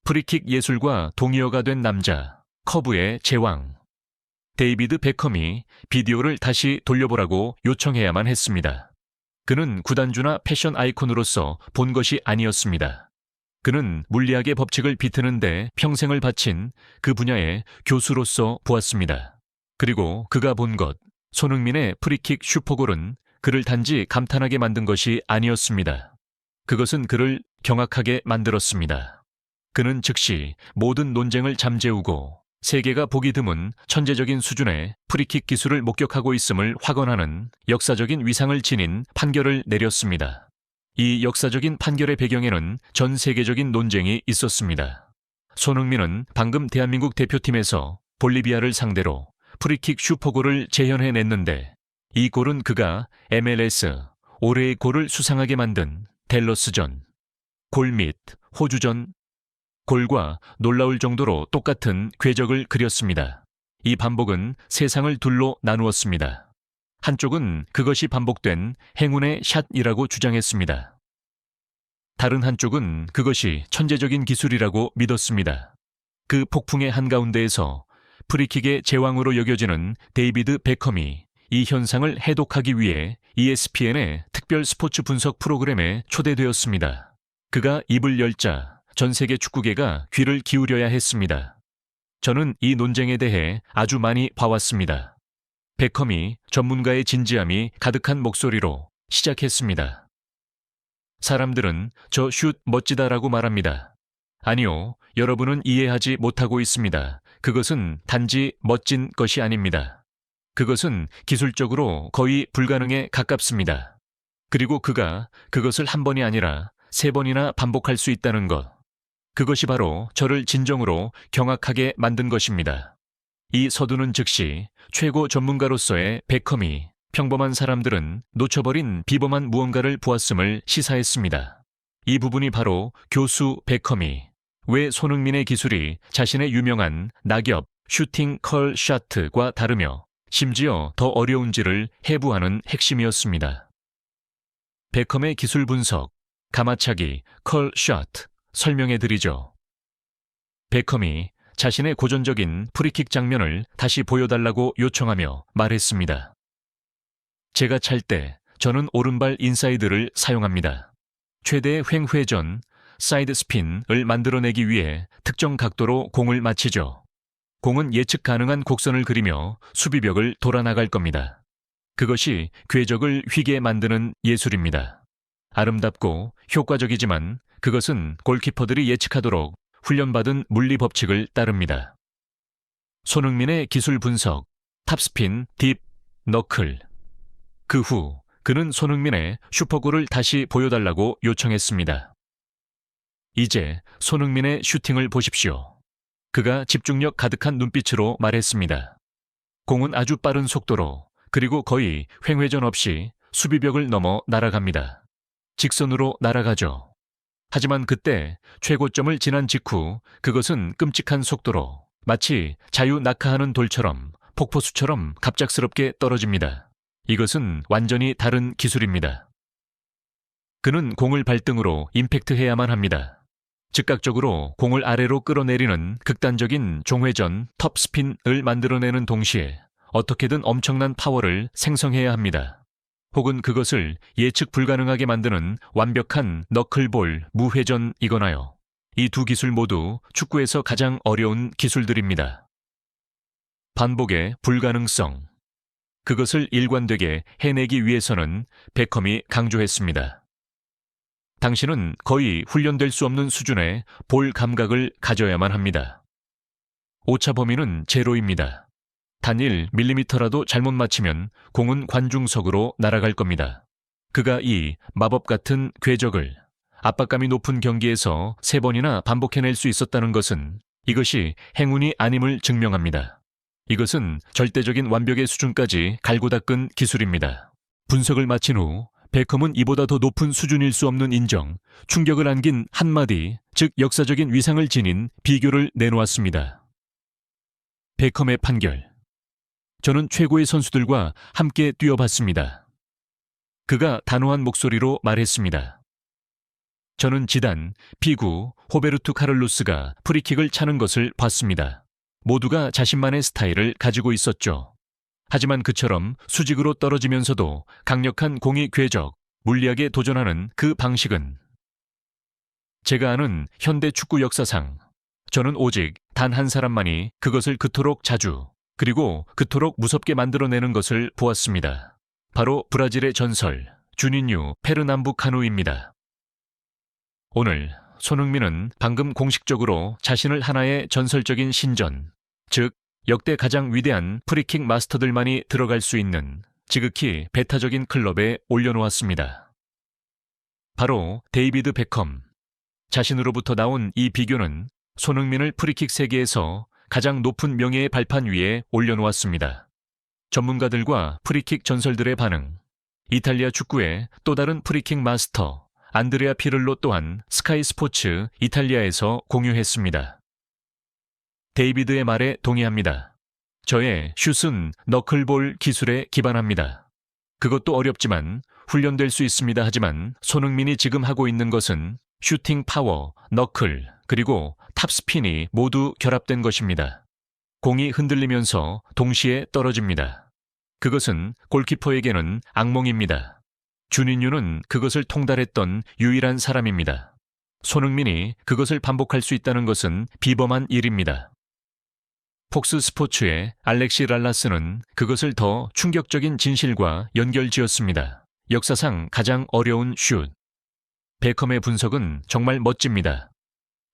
프리킥 예술과 동의어가 된 남자, 커브의 제왕. 데이비드 베컴이 비디오를 다시 돌려보라고 요청해야만 했습니다. 그는 구단주나 패션 아이콘으로서 본 것이 아니었습니다. 그는 물리학의 법칙을 비트는데 평생을 바친 그 분야의 교수로서 보았습니다. 그리고 그가 본 것, 손흥민의 프리킥 슈퍼골은 그를 단지 감탄하게 만든 것이 아니었습니다. 그것은 그를 경악하게 만들었습니다. 그는 즉시 모든 논쟁을 잠재우고 세계가 보기 드문 천재적인 수준의 프리킥 기술을 목격하고 있음을 확언하는 역사적인 위상을 지닌 판결을 내렸습니다. 이 역사적인 판결의 배경에는 전 세계적인 논쟁이 있었습니다. 손흥민은 방금 대한민국 대표팀에서 볼리비아를 상대로 프리킥 슈퍼골을 재현해냈는데 이 골은 그가 MLS 올해의 골을 수상하게 만든 댈러스전 골 및 호주전 골과 놀라울 정도로 똑같은 궤적을 그렸습니다. 이 반복은 세상을 둘로 나누었습니다. 한쪽은 그것이 반복된 행운의 샷이라고 주장했습니다. 다른 한쪽은 그것이 천재적인 기술이라고 믿었습니다. 그 폭풍의 한가운데에서 프리킥의 제왕으로 여겨지는 데이비드 베컴이 이 현상을 해독하기 위해 ESPN의 특별 스포츠 분석 프로그램에 초대되었습니다. 그가 입을 열자 전 세계 축구계가 귀를 기울여야 했습니다. 저는 이 논쟁에 대해 아주 많이 봐왔습니다. 베컴이 전문가의 진지함이 가득한 목소리로 시작했습니다. 사람들은 저 슛 멋지다라고 말합니다. 아니요, 여러분은 이해하지 못하고 있습니다. 그것은 단지 멋진 것이 아닙니다. 그것은 기술적으로 거의 불가능에 가깝습니다. 그리고 그가 그것을 한 번이 아니라 3번이나 반복할 수 있다는 것. 그것이 바로 저를 진정으로 경악하게 만든 것입니다. 이 서두는 즉시 최고 전문가로서의 베컴이 평범한 사람들은 놓쳐버린 비범한 무언가를 보았음을 시사했습니다. 이 부분이 바로 교수 베컴이 왜 손흥민의 기술이 자신의 유명한 낙엽 슈팅 컬 샷과 다르며 심지어 더 어려운지를 해부하는 핵심이었습니다. 베컴의 기술 분석, 가마차기, 컬 샷, 설명해 드리죠. 베컴이 자신의 고전적인 프리킥 장면을 다시 보여달라고 요청하며 말했습니다. 제가 찰 때 저는 오른발 인사이드를 사용합니다. 최대의 횡회전, 사이드 스핀을 만들어내기 위해 특정 각도로 공을 맞히죠. 공은 예측 가능한 곡선을 그리며 수비벽을 돌아나갈 겁니다. 그것이 궤적을 휘게 만드는 예술입니다. 아름답고 효과적이지만 그것은 골키퍼들이 예측하도록 훈련받은 물리 법칙을 따릅니다. 손흥민의 기술 분석, 탑스핀, 딥, 너클. 그 후 그는 손흥민의 슈퍼골을 다시 보여달라고 요청했습니다. 이제 손흥민의 슈팅을 보십시오. 그가 집중력 가득한 눈빛으로 말했습니다. 공은 아주 빠른 속도로 그리고 거의 횡회전 없이 수비벽을 넘어 날아갑니다. 직선으로 날아가죠. 하지만 그때 최고점을 지난 직후 그것은 끔찍한 속도로 마치 자유 낙하하는 돌처럼 폭포수처럼 갑작스럽게 떨어집니다. 이것은 완전히 다른 기술입니다. 그는 공을 발등으로 임팩트해야만 합니다. 즉각적으로 공을 아래로 끌어내리는 극단적인 종회전 톱스핀을 만들어내는 동시에 어떻게든 엄청난 파워를 생성해야 합니다. 혹은 그것을 예측 불가능하게 만드는 완벽한 너클볼 무회전이거나요. 이 두 기술 모두 축구에서 가장 어려운 기술들입니다. 반복의 불가능성. 그것을 일관되게 해내기 위해서는 베컴이 강조했습니다. 당신은 거의 훈련될 수 없는 수준의 볼 감각을 가져야만 합니다. 오차 범위는 제로입니다. 단 1mm라도 잘못 맞히면 공은 관중석으로 날아갈 겁니다. 그가 이 마법 같은 궤적을 압박감이 높은 경기에서 3번이나 반복해낼 수 있었다는 것은 이것이 행운이 아님을 증명합니다. 이것은 절대적인 완벽의 수준까지 갈고 닦은 기술입니다. 분석을 마친 후 베컴은 이보다 더 높은 수준일 수 없는 인정, 충격을 안긴 한마디, 즉 역사적인 위상을 지닌 비교를 내놓았습니다. 베컴의 판결. 저는 최고의 선수들과 함께 뛰어봤습니다. 그가 단호한 목소리로 말했습니다. 저는 지단, 피구, 호베르투 카를로스가 프리킥을 차는 것을 봤습니다. 모두가 자신만의 스타일을 가지고 있었죠. 하지만 그처럼 수직으로 떨어지면서도 강력한 공이 궤적, 물리하게 도전하는 그 방식은 제가 아는 현대 축구 역사상 저는 오직 단 한 사람만이 그것을 그토록 자주 그리고 그토록 무섭게 만들어내는 것을 보았습니다. 바로 브라질의 전설 주니뉴 페르남부카누입니다. 오늘 손흥민은 방금 공식적으로 자신을 하나의 전설적인 신전, 즉 역대 가장 위대한 프리킥 마스터들만이 들어갈 수 있는 지극히 배타적인 클럽에 올려놓았습니다. 바로 데이비드 베컴. 자신으로부터 나온 이 비교는 손흥민을 프리킥 세계에서 가장 높은 명예의 발판 위에 올려놓았습니다. 전문가들과 프리킥 전설들의 반응. 이탈리아 축구의 또 다른 프리킥 마스터 안드레아 피를로 또한 스카이 스포츠 이탈리아에서 공유했습니다. 데이비드의 말에 동의합니다. 저의 슛은 너클볼 기술에 기반합니다. 그것도 어렵지만 훈련될 수 있습니다. 하지만 손흥민이 지금 하고 있는 것은 슈팅 파워, 너클, 그리고 탑스핀이 모두 결합된 것입니다. 공이 흔들리면서 동시에 떨어집니다. 그것은 골키퍼에게는 악몽입니다. 주니뉴는 그것을 통달했던 유일한 사람입니다. 손흥민이 그것을 반복할 수 있다는 것은 비범한 일입니다. 폭스 스포츠의 알렉시 랄라스는 그것을 더 충격적인 진실과 연결지었습니다. 역사상 가장 어려운 슛. 베컴의 분석은 정말 멋집니다.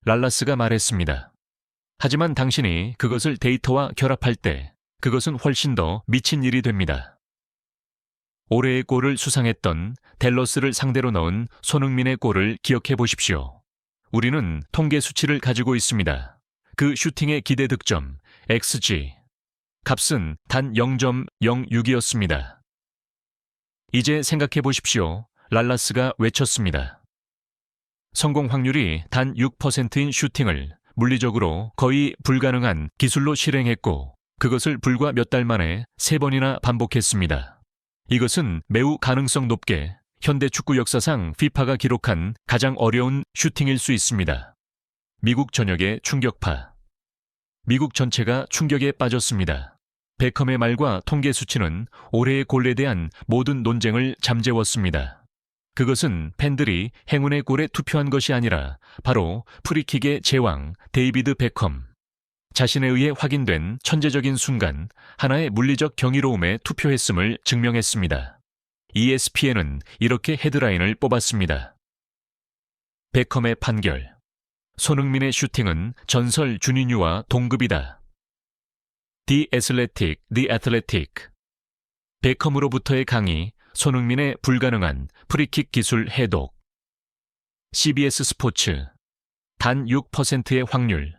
랄라스가 말했습니다. 하지만 당신이 그것을 데이터와 결합할 때 그것은 훨씬 더 미친 일이 됩니다. 올해의 골을 수상했던 댈러스를 상대로 넣은 손흥민의 골을 기억해 보십시오. 우리는 통계 수치를 가지고 있습니다. 그 슈팅의 기대 득점, XG. 값은 단 0.06이었습니다. 이제 생각해 보십시오. 랄라스가 외쳤습니다. 성공 확률이 단 6%인 슈팅을 물리적으로 거의 불가능한 기술로 실행했고 그것을 불과 몇 달 만에 3번이나 반복했습니다. 이것은 매우 가능성 높게 현대 축구 역사상 FIFA가 기록한 가장 어려운 슈팅일 수 있습니다. 미국 전역의 충격파. 미국 전체가 충격에 빠졌습니다. 베컴의 말과 통계 수치는 올해의 골에 대한 모든 논쟁을 잠재웠습니다. 그것은 팬들이 행운의 골에 투표한 것이 아니라 바로 프리킥의 제왕 데이비드 베컴. 자신에 의해 확인된 천재적인 순간 하나의 물리적 경이로움에 투표했음을 증명했습니다. ESPN은 이렇게 헤드라인을 뽑았습니다. 베컴의 판결. 손흥민의 슈팅은 전설 주니뉴와 동급이다. The Athletic. 베컴으로부터의 강의, 손흥민의 불가능한 프리킥 기술 해독. CBS 스포츠. 단 6%의 확률.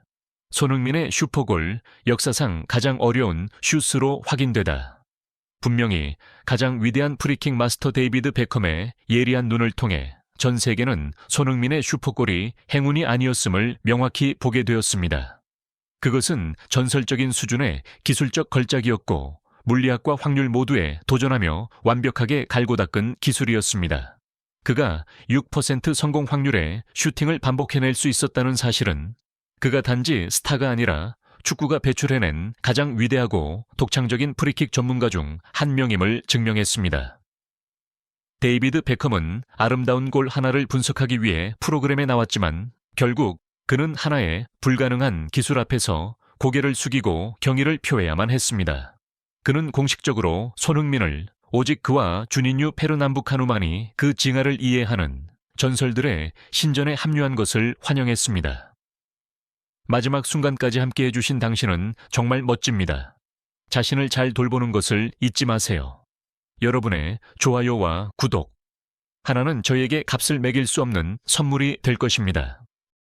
손흥민의 슈퍼골, 역사상 가장 어려운 슛으로 확인되다. 분명히 가장 위대한 프리킥 마스터 데이비드 베컴의 예리한 눈을 통해 전 세계는 손흥민의 슈퍼골이 행운이 아니었음을 명확히 보게 되었습니다. 그것은 전설적인 수준의 기술적 걸작이었고 물리학과 확률 모두에 도전하며 완벽하게 갈고 닦은 기술이었습니다. 그가 6% 성공 확률의 슈팅을 반복해낼 수 있었다는 사실은 그가 단지 스타가 아니라 축구가 배출해낸 가장 위대하고 독창적인 프리킥 전문가 중 한 명임을 증명했습니다. 데이비드 베컴은 아름다운 골 하나를 분석하기 위해 프로그램에 나왔지만 결국 그는 하나의 불가능한 기술 앞에서 고개를 숙이고 경의를 표해야만 했습니다. 그는 공식적으로 손흥민을 오직 그와 주니뉴 페르남부카누만이 그 징하를 이해하는 전설들의 신전에 합류한 것을 환영했습니다. 마지막 순간까지 함께 해주신 당신은 정말 멋집니다. 자신을 잘 돌보는 것을 잊지 마세요. 여러분의 좋아요와 구독. 하나는 저에게 값을 매길 수 없는 선물이 될 것입니다.